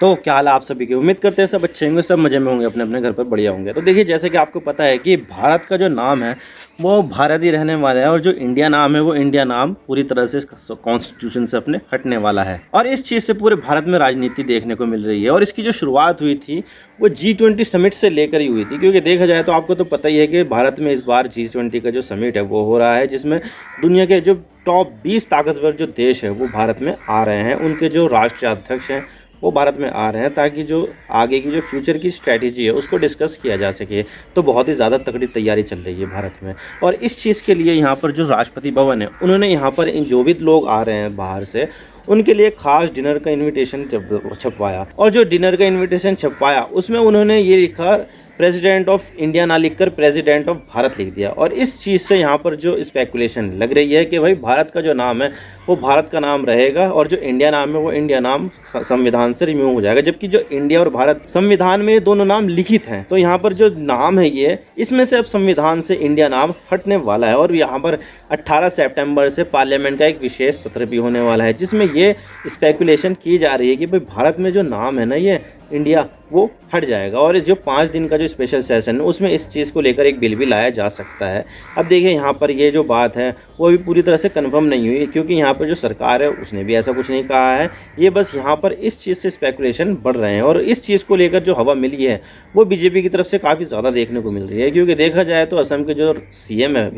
तो क्या हाल है आप सभी की। उम्मीद करते हैं सब अच्छे होंगे, सब मज़े में होंगे, अपने अपने घर पर बढ़िया होंगे। तो देखिए, जैसे कि आपको पता है कि भारत का जो नाम है वो भारत ही रहने वाला है, और जो इंडिया नाम है वो इंडिया नाम पूरी तरह से कॉन्स्टिट्यूशन से अपने हटने वाला है। और इस चीज़ से पूरे भारत में राजनीति देखने को मिल रही है। और इसकी जो शुरुआत हुई थी वो G20 समिट से लेकर ही हुई थी, क्योंकि देखा जाए तो आपको तो पता ही है कि भारत में इस बार G20 का जो समिट है वो हो रहा है, जिसमें दुनिया के जो टॉप 20 ताकतवर जो देश है वो भारत में आ रहे हैं। उनके जो राष्ट्रीय अध्यक्ष हैं वो भारत में आ रहे हैं, ताकि जो आगे की जो फ्यूचर की स्ट्रैटेजी है उसको डिस्कस किया जा सके। तो बहुत ही ज़्यादा तगड़ी तैयारी चल रही है भारत में। और इस चीज़ के लिए यहाँ पर जो राष्ट्रपति भवन है, उन्होंने यहाँ पर इन जो भी लोग आ रहे हैं बाहर से, उनके लिए खास डिनर का इनविटेशन छपवाया। और जो डिनर का इनविटेशन छपवाया उसमें उन्होंने ये लिखा, प्रेसिडेंट ऑफ इंडिया ना लिखकर प्रेसिडेंट ऑफ भारत लिख दिया। और इस चीज़ से यहाँ पर जो स्पेकुलेशन लग रही है कि भाई भारत का जो नाम है वो भारत का नाम रहेगा, और जो इंडिया नाम है वो इंडिया नाम संविधान से रिमूव हो जाएगा। जबकि जो इंडिया और भारत संविधान में ये दोनों नाम लिखित हैं, तो यहाँ पर जो नाम है ये, इसमें से अब संविधान से इंडिया नाम हटने वाला है। और यहाँ पर 18 सितंबर से पार्लियामेंट का एक विशेष सत्र भी होने वाला है, जिसमें ये स्पेकुलेशन की जा रही है कि भाई भारत में जो नाम है ना ये इंडिया, वो हट जाएगा। और जो 5 दिन का जो स्पेशल सेशन है उसमें इस चीज़ को लेकर एक बिल भी लाया जा सकता है। अब देखिए, यहाँ पर ये जो बात है वो अभी पूरी तरह से कंफर्म नहीं हुई, क्योंकि यहाँ पर जो सरकार है उसने भी ऐसा कुछ नहीं कहा है। ये बस यहाँ पर इस चीज़ से स्पेकुलेशन बढ़ रहे हैं। और इस चीज़ को लेकर जो हवा मिली है वो बीजेपी की तरफ से काफ़ी ज़्यादा देखने को मिल रही है, क्योंकि देखा जाए तो असम के जो CM है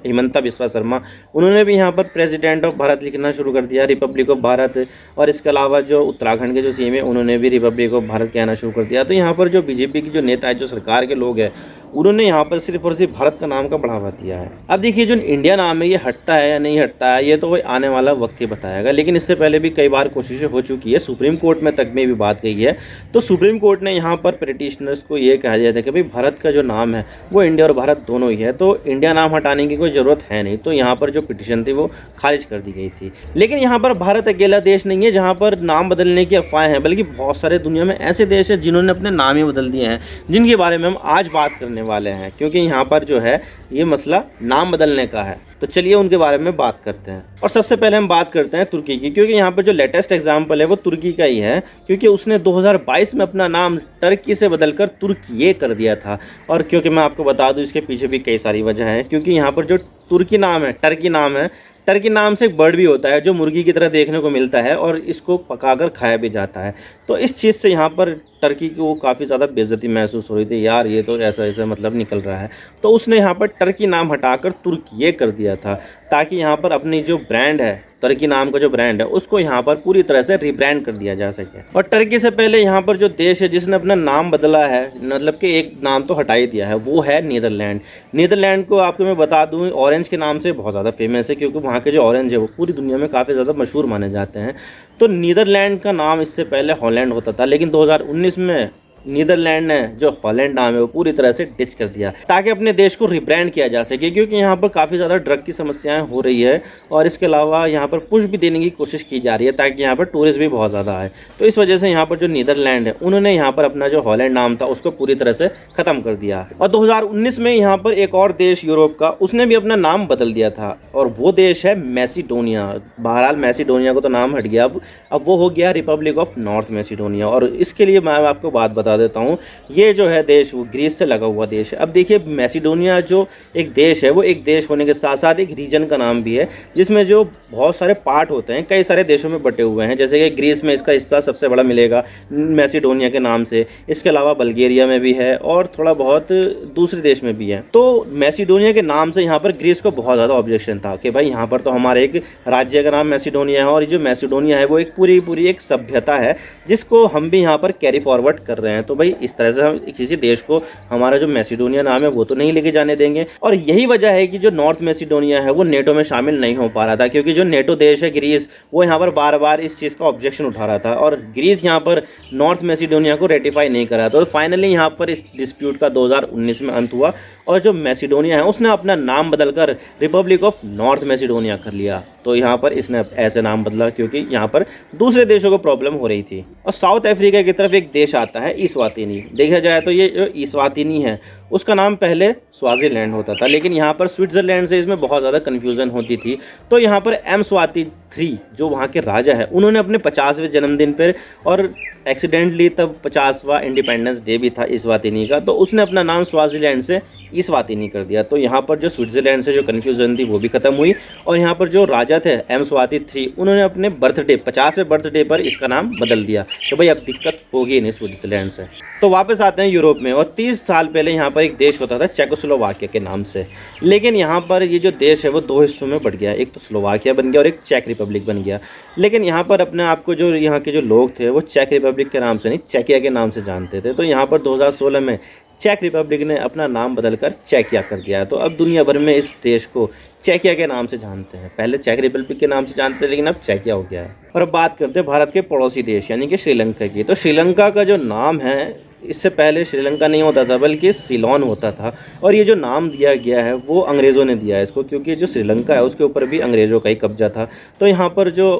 हिमंता बिस्वा शर्मा, उन्होंने भी यहाँ पर प्रेसिडेंट ऑफ भारत लिखना शुरू कर दिया, रिपब्लिक ऑफ भारत। और इसके अलावा जो उत्तराखंड के जो CM है उन्होंने भी रिपब्लिक ऑफ भारत कहना शुरू कर दिया। तो यहाँ पर जो बीजेपी की जो नेता है, जो सरकार के लोग हैं, उन्होंने यहाँ पर सिर्फ और सिर्फ भारत का नाम का बढ़ावा दिया है। अब देखिए, जो इंडिया नाम है ये हटता है या नहीं हटता है ये तो वही आने वाला वक्त ही बताएगा। लेकिन इससे पहले भी कई बार कोशिशें हो चुकी है, सुप्रीम कोर्ट में तक में भी बात गई है। तो सुप्रीम कोर्ट ने यहाँ पर पिटिशनर्स को ये कहा दिया था कि भाई भारत का जो नाम है वो इंडिया और भारत दोनों ही है, तो इंडिया नाम हटाने की कोई ज़रूरत है नहीं। तो यहाँ पर जो पिटिशन थी वो खारिज कर दी गई थी। लेकिन यहाँ पर भारत अकेला देश नहीं है जहाँ पर नाम बदलने की अफवाहें हैं, बल्कि बहुत सारे दुनिया में ऐसे देश हैं जिन्होंने अपने नाम ही बदल दिए हैं, जिनके बारे में हम आज बात करने वाले हैं। क्योंकि यहाँ पर जो है ये मसला नाम बदलने का है, तो चलिए उनके बारे में बात करते हैं। और सबसे पहले हम बात करते हैं तुर्की की, क्योंकि यहाँ पर जो लेटेस्ट एग्जाम्पल है वो तुर्की का ही है, क्योंकि उसने 2022 में अपना नाम टर्की से बदलकर तुर्की कर दिया था। और क्योंकि मैं आपको बता दूं इसके पीछे भी कई सारी वजह है, क्योंकि यहाँ पर जो तुर्की नाम है, टर्की नाम है, टर्की नाम से एक बर्ड भी होता है जो मुर्गी की तरह देखने को मिलता है, और इसको पकाकर खाया भी जाता है। तो इस चीज़ से यहाँ पर टर्की को काफ़ी ज़्यादा बेइज्जती महसूस हो रही थी, यार ये तो ऐसा ऐसा मतलब निकल रहा है। तो उसने यहाँ पर टर्की नाम हटाकर तुर्की कर दिया था, ताकि यहाँ पर अपनी जो ब्रांड है, टर्की नाम का जो ब्रांड है, उसको यहाँ पर पूरी तरह से रिब्रांड कर दिया जा सके। और टर्की से पहले यहाँ पर जो देश है जिसने अपना नाम बदला है, मतलब कि एक नाम तो हटा ही दिया है, वो है नीदरलैंड। नीदरलैंड को आपको मैं बता दूँ ऑरेंज के नाम से बहुत ज़्यादा फेमस है, क्योंकि वहाँ के जो ऑरेंज है वो पूरी दुनिया में काफ़ी ज़्यादा मशहूर माने जाते हैं। तो नीदरलैंड का नाम इससे पहले हॉलैंड होता था, लेकिन 2019 में नीदरलैंड ने जो हॉलैंड नाम है वो पूरी तरह से डिच कर दिया, ताकि अपने देश को रिब्रांड किया जा सके। क्योंकि यहाँ पर काफ़ी ज़्यादा ड्रग की समस्याएं हो रही है, और इसके अलावा यहाँ पर पुश भी देने की कोशिश की जा रही है, ताकि यहाँ पर टूरिस्ट भी बहुत ज़्यादा आए। तो इस वजह से यहाँ पर जो नीदरलैंड है उन्होंने यहाँ पर अपना जो हॉलैंड नाम था उसको पूरी तरह से ख़त्म कर दिया। और 2019 में यहाँ पर एक और देश यूरोप का, उसने भी अपना नाम बदल दिया था, और वो देश है मैसिडोनिया। बहरहाल मैसिडोनिया को तो नाम हट गया, अब वो हो गया रिपब्लिक ऑफ नॉर्थ मैसिडोनिया। और इसके लिए मैं आपको बात बता देता हूँ, ये जो है देश वो ग्रीस से लगा हुआ देश है। अब देखिए, मैसिडोनिया जो एक देश है वो एक देश होने के साथ साथ एक रीजन का नाम भी है, जिसमें जो बहुत सारे पार्ट होते हैं, कई सारे देशों में बटे हुए हैं। जैसे कि ग्रीस में इसका हिस्सा सबसे बड़ा मिलेगा मैसिडोनिया के नाम से, इसके अलावा बल्गेरिया में भी है, और थोड़ा बहुत दूसरे देश में भी है। तो मैसिडोनिया के नाम से यहाँ पर ग्रीस को बहुत ज़्यादा ऑब्जेक्शन था कि भाई यहाँ पर तो हमारे एक राज्य का नाम मैसिडोनिया है, और ये जो मैसिडोनिया है वो एक पूरी एक सभ्यता है जिसको हम भी यहाँ पर कैरी फॉरवर्ड कर रहे हैं। तो भाई इस तरह से हम किसी देश को हमारा जो मैसिडोनिया नाम है वो तो नहीं लेके जाने देंगे। और यही वजह है कि जो नॉर्थ मैसिडोनिया है वो नेटो में शामिल नहीं हो पा रहा था, क्योंकि जो नेटो देश है ग्रीस, वो यहाँ पर बार बार इस चीज़ का ऑब्जेक्शन उठा रहा था, और ग्रीस यहाँ पर नॉर्थ मैसिडोनिया को रेटिफाई नहीं करा। तो फाइनली यहाँ पर इस डिस्प्यूट का 2019 में अंत हुआ, और जो मैसिडोनिया है उसने अपना नाम बदलकर रिपब्लिक ऑफ नॉर्थ मैसिडोनिया कर लिया। तो यहाँ पर इसने ऐसे नाम बदला क्योंकि यहाँ पर दूसरे देशों को प्रॉब्लम हो रही थी। और साउथ अफ्रीका की तरफ एक देश आता है इस्वातिनी। देखा जाए तो ये जो इस्वातिनी है उसका नाम पहले स्वाज़ीलैंड होता था, लेकिन यहाँ पर स्विट्ज़रलैंड से इसमें बहुत ज़्यादा कन्फ्यूज़न होती थी। तो यहाँ पर एम स्वाति 3 जो वहाँ के राजा है, उन्होंने अपने 50वें जन्मदिन पर, और एक्सीडेंटली तब 50वां इंडिपेंडेंस डे भी था इस्वातिनी का, तो उसने अपना नाम स्वाज़ीलैंड से इस्वातिनी कर दिया। तो यहाँ पर जो स्विट्ज़रलैंड से जो कन्फ्यूज़न थी वो भी ख़त्म हुई, और यहाँ पर जो राजा थे एम स्वाति 3, उन्होंने अपने बर्थडे 50वें बर्थडे पर इसका नाम बदल दिया कि भाई अब दिक्कत होगी नहीं स्विट्ज़रलैंड से। तो वापस आते हैं यूरोप में, और 30 साल पहले यहाँ पर एक देश होता था चेकोस्लोवाकिया के नाम से, लेकिन यहाँ पर ये जो देश है वो 2 हिस्सों में बढ़ गया, एक तो स्लोवाकिया बन गया और एक चेक रिपब्लिक बन गया। लेकिन यहाँ पर अपने आप को जो यहाँ के जो लोग थे वो चेक रिपब्लिक के नाम से नहीं, चेकिया के नाम से जानते थे। तो यहाँ पर 2016 में चेक रिपब्लिक ने अपना नाम बदलकर चेकिया कर दिया है। तो अब दुनिया भर में इस देश को चेकिया के नाम से जानते हैं, पहले चेक रिपब्लिक के नाम से जानते थे लेकिन अब चेकिया हो गया है। और अब बात करते हैं भारत के पड़ोसी देश यानी कि श्रीलंका की। तो श्रीलंका का जो नाम है, इससे पहले श्रीलंका नहीं होता था बल्कि सिलोन होता था, और ये जो नाम दिया गया है वो अंग्रेज़ों ने दिया है इसको, क्योंकि जो श्रीलंका है उसके ऊपर भी अंग्रेज़ों का ही कब्जा था। तो यहाँ पर जो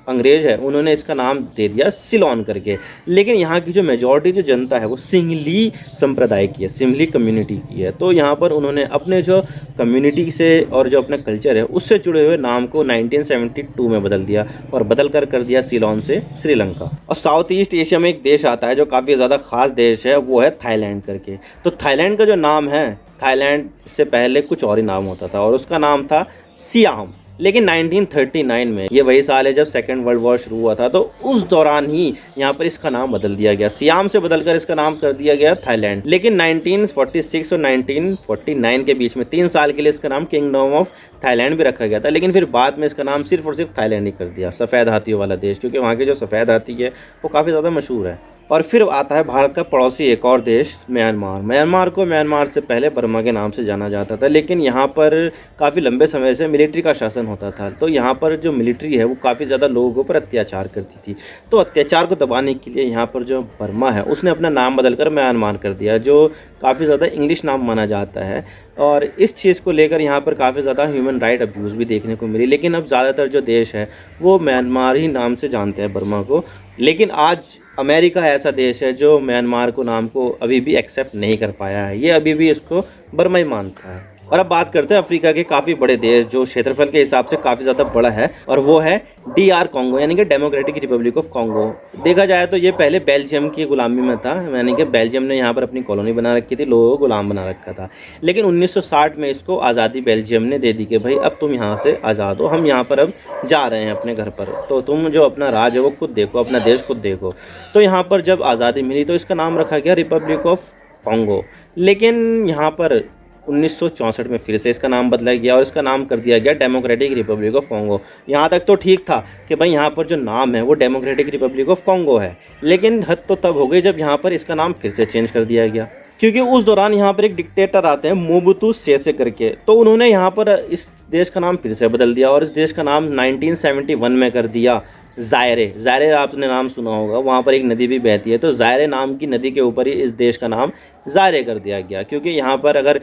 अंग्रेज़ है उन्होंने इसका नाम दे दिया सिलोन करके। लेकिन यहाँ की जो मेजॉरिटी जो जनता है वो सिंहली संप्रदाय की है, सिंहली कम्युनिटी की है। तो यहाँ पर उन्होंने अपने जो कम्युनिटी से और जो अपना कल्चर है उससे जुड़े हुए नाम को 1972 में बदल दिया, और बदल कर दिया सिलोन से श्रीलंका। और साउथ ईस्ट एशिया में एक देश आता है जो काफ़ी ज़्यादा ख़ास देश है, वो है थाईलैंड करके। तो थाईलैंड का जो नाम है, थाईलैंड से पहले कुछ और ही नाम होता था और उसका नाम था सियाम। लेकिन 1939 में, ये वही साल है जब सेकेंड वर्ल्ड वॉर शुरू हुआ था, तो उस दौरान ही यहाँ पर इसका नाम बदल दिया गया, सियाम से बदलकर इसका नाम कर दिया गया थाईलैंड। लेकिन 1946 और 1949 के बीच में 3 साल के लिए इसका नाम किंगडम ऑफ थाईलैंड भी रखा गया था, लेकिन फिर बाद में इसका नाम सिर्फ और सिर्फ थाईलैंड ही कर दिया, सफ़ेद हाथियों वाला देश, क्योंकि वहाँ की जो सफ़ेद हाथी है वो काफ़ी ज़्यादा मशहूर है। और फिर आता है भारत का पड़ोसी एक और देश, म्यांमार। म्यांमार को म्यांमार से पहले बर्मा के नाम से जाना जाता था, लेकिन यहाँ पर काफ़ी लंबे समय से मिलिट्री का शासन होता था। तो यहाँ पर जो मिलिट्री है वो काफ़ी ज़्यादा लोगों पर अत्याचार करती थी। तो अत्याचार को दबाने के लिए यहाँ पर जो बर्मा है उसने अपना नाम बदलकर म्यांमार कर दिया, जो काफ़ी ज़्यादा इंग्लिश नाम माना जाता है। और इस चीज़ को लेकर यहाँ पर काफ़ी ज़्यादा ह्यूमन राइट अब्यूज़ भी देखने को मिली। लेकिन अब ज़्यादातर जो देश है वो म्यांमार ही नाम से जानते हैं बर्मा को। लेकिन आज अमेरिका ऐसा देश है जो म्यांमार को नाम को अभी भी एक्सेप्ट नहीं कर पाया है, ये अभी भी इसको बर्मा ही मानता है। और अब बात करते हैं अफ्रीका के काफ़ी बड़े देश जो क्षेत्रफल के हिसाब से काफ़ी ज़्यादा बड़ा है, और वो है DR कॉन्गो यानी कि डेमोक्रेटिक रिपब्लिक ऑफ कॉन्गो। देखा जाए तो ये पहले बेल्जियम की गुलामी में था, यानी कि बेल्जियम ने यहाँ पर अपनी कॉलोनी बना रखी थी, लोगों को गुलाम बना रखा था। लेकिन 1960 में इसको आज़ादी बेल्जियम ने दे दी कि भाई अब तुम यहाँ से आज़ाद हो, हम यहाँ पर अब जा रहे हैं अपने घर पर, तो तुम जो अपना राज है वो खुद देखो, अपना देश खुद देखो। तो यहाँ पर जब आज़ादी मिली तो इसका नाम रखा गया रिपब्लिक ऑफ कॉन्गो। लेकिन यहाँ पर 1964 में फिर से इसका नाम बदला गया और इसका नाम कर दिया गया डेमोक्रेटिक रिपब्लिक ऑफ कॉन्गो। यहाँ तक तो ठीक था कि भाई यहाँ पर जो नाम है वो डेमोक्रेटिक रिपब्लिक ऑफ कॉन्गो है, लेकिन हद तो तब हो गई जब यहाँ पर इसका नाम फिर से चेंज कर दिया गया, क्योंकि उस दौरान यहाँ पर एक डिक्टेटर आते हैं मोबुतु सेसे करके। तो उन्होंने यहाँ पर इस देश का नाम फिर से बदल दिया और इस देश का नाम 1971 में कर दिया ज़ायरे। ज़ायरे आपने नाम सुना होगा, वहाँ पर एक नदी भी बहती है, तो ज़ायरे नाम की नदी के ऊपर ही इस देश का नाम ज़ायरे कर दिया गया। क्योंकि यहाँ पर अगर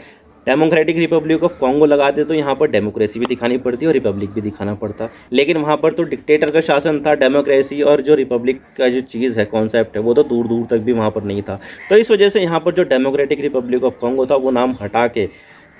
डेमोक्रेटिक रिपब्लिक ऑफ कॉन्गो लगाते तो यहाँ पर डेमोक्रेसी भी दिखानी पड़ती और रिपब्लिक भी दिखाना पड़ता, लेकिन वहाँ पर तो डिक्टेटर का शासन था, डेमोक्रेसी और जो रिपब्लिक का जो चीज़ है, कॉन्सेप्ट है, वो तो दूर दूर तक भी वहाँ पर नहीं था। तो इस वजह से यहाँ पर जो डेमोक्रेटिक रिपब्लिक ऑफ कॉन्गो था वो नाम हटा के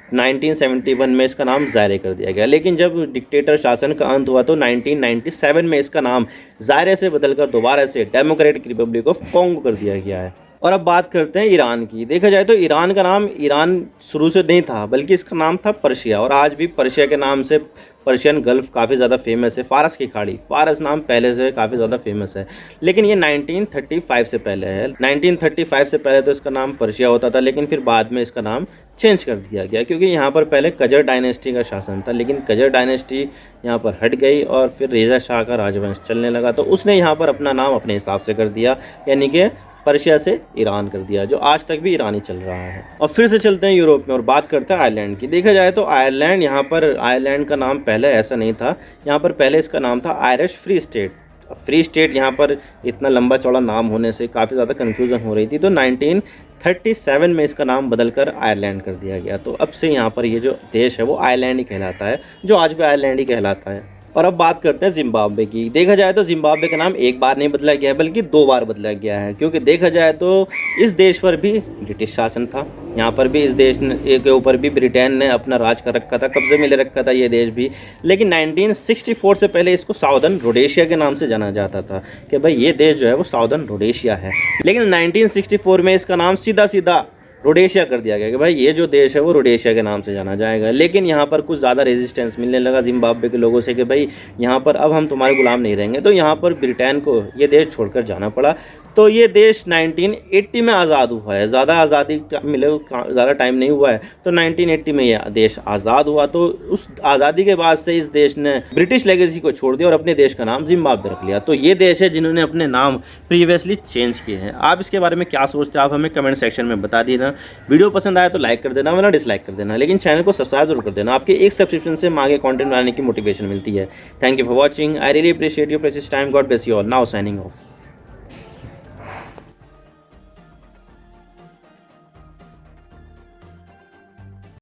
1971 में इसका नाम ज़ायरे कर दिया गया। लेकिन जब डिक्टेटर शासन का अंत हुआ तो 1997 में इसका नाम ज़ायरे से बदलकर दोबारा से डेमोक्रेटिक रिपब्लिक ऑफ कॉन्गो कर दिया गया है। और अब बात करते हैं ईरान की। देखा जाए तो ईरान का नाम ईरान शुरू से नहीं था, बल्कि इसका नाम था पर्शिया, और आज भी पर्शिया के नाम से पर्शियन गल्फ़ काफ़ी ज़्यादा फेमस है। फ़ारस की खाड़ी, फ़ारस नाम पहले से काफ़ी ज़्यादा फेमस है, लेकिन ये 1935 से पहले है। 1935 से पहले तो इसका नाम पर्शिया होता था, लेकिन फिर बाद में इसका नाम चेंज कर दिया गया, क्योंकि यहाँ पर पहले कजर डायनेस्टी का शासन था, लेकिन कजर डायनेस्टी यहाँ पर हट गई और फिर रेज़ा शाह का राजवंश चलने लगा, तो उसने यहाँ पर अपना नाम अपने हिसाब से कर दिया, यानी कि पर्शिया से ईरान कर दिया, जो आज तक भी ईरानी चल रहा है। और फिर से चलते हैं यूरोप में और बात करते हैं आयरलैंड की। देखा जाए तो आयरलैंड, यहाँ पर आयरलैंड का नाम पहले ऐसा नहीं था, यहाँ पर पहले इसका नाम था Irish free state. Free state यहाँ पर इतना लंबा चौड़ा नाम होने से काफ़ी ज़्यादा कन्फ्यूज़न हो रही थी, तो 1937 में इसका नाम बदलकर आयरलैंड कर दिया गया। तो अब से यहाँ पर ये जो देश है वो आयरलैंड ही कहलाता है, जो आज भी आयरलैंड ही कहलाता है। और अब बात करते हैं जिम्बाब्वे की। देखा जाए तो जिम्बाब्वे का नाम एक बार नहीं बदला गया है बल्कि 2 बार बदला गया है, क्योंकि देखा जाए तो इस देश पर भी ब्रिटिश शासन था। यहाँ पर भी इस देश के ऊपर भी ब्रिटेन ने अपना राज कर रखा था, कब्जे में ले रखा था ये देश भी। लेकिन 1964 से पहले इसको साउदर्न रोडेशिया के नाम से जाना जाता था कि भाई ये देश जो है वो साउदर्न रोडेशिया है। लेकिन 1964 में इसका नाम सीधा सीधा रोडेशिया कर दिया गया कि भाई ये जो देश है वो रोडेशिया के नाम से जाना जाएगा। लेकिन यहाँ पर कुछ ज़्यादा रेजिस्टेंस मिलने लगा जिम्बाब्वे के लोगों से कि भाई यहाँ पर अब हम तुम्हारे गुलाम नहीं रहेंगे, तो यहाँ पर ब्रिटेन को ये देश छोड़कर जाना पड़ा। तो ये देश 1980 में आज़ाद हुआ है, ज़्यादा आज़ादी मिले ज़्यादा टाइम नहीं हुआ है, तो 1980 में ये देश आज़ाद हुआ। तो उस आज़ादी के बाद से इस देश ने ब्रिटिश लेगेसी को छोड़ दिया और अपने देश का नाम जिम्बाब्वे रख लिया। तो ये देश है जिन्होंने अपने नाम प्रीवियसली चेंज किए हैं। आप इसके बारे में क्या सोचते हैं, आप हमें कमेंट सेक्शन में बता देना। वीडियो पसंद आया तो लाइक कर देना, वरना डिसलाइक कर देना, लेकिन चैनल को सब्सक्राइब जरूर कर देना। आपके एक सब्सक्रिप्शन से आगे कंटेंट बनाने की मोटिवेशन मिलती है। Thank you for watching, I really appreciate your precious time, God bless you all, now signing off.